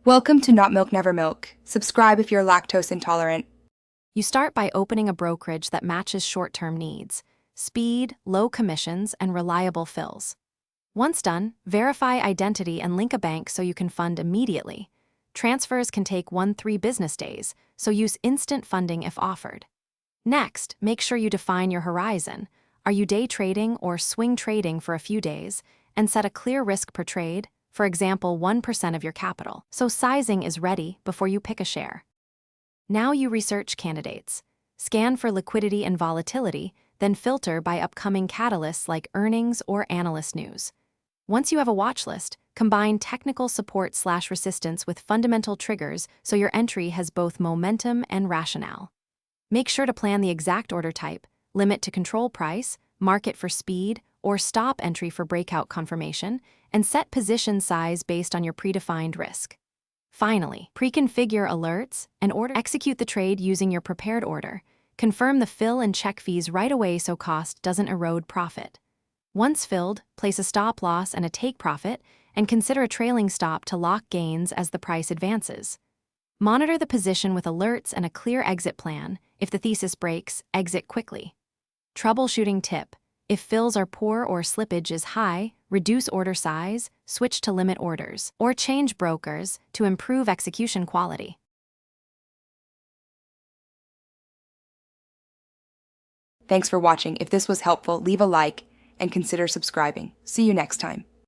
Welcome to Not Milk Never Milk. Subscribe if you're lactose intolerant. You start by opening a brokerage that matches short-term needs: speed, low commissions, and reliable fills. Once done, verify identity and link a bank so you can fund immediately. Transfers can take 1-3 business days, so use instant funding if offered. Next, make sure you define your horizon. Are you day trading or swing trading for a few days? And set a clear risk per trade, for example 1% of your capital, so sizing is ready before you pick a share. Now you research candidates. Scan for liquidity and volatility, then filter by upcoming catalysts like earnings or analyst news. Once you have a watch list, combine technical support/resistance with fundamental triggers so your entry has both momentum and rationale. Make sure to plan the exact order type, limit to control price, market for speed, or stop entry for breakout confirmation, and set position size based on your predefined risk. Finally, pre-configure alerts and execute the trade using your prepared order. Confirm the fill and check fees right away so cost doesn't erode profit. Once filled, place a stop loss and a take profit, and consider a trailing stop to lock gains as the price advances. Monitor the position with alerts and a clear exit plan. If the thesis breaks, exit quickly. Troubleshooting tip: if fills are poor or slippage is high, reduce order size, switch to limit orders, or change brokers to improve execution quality. Thanks for watching. If this was helpful, leave a like and consider subscribing. See you next time.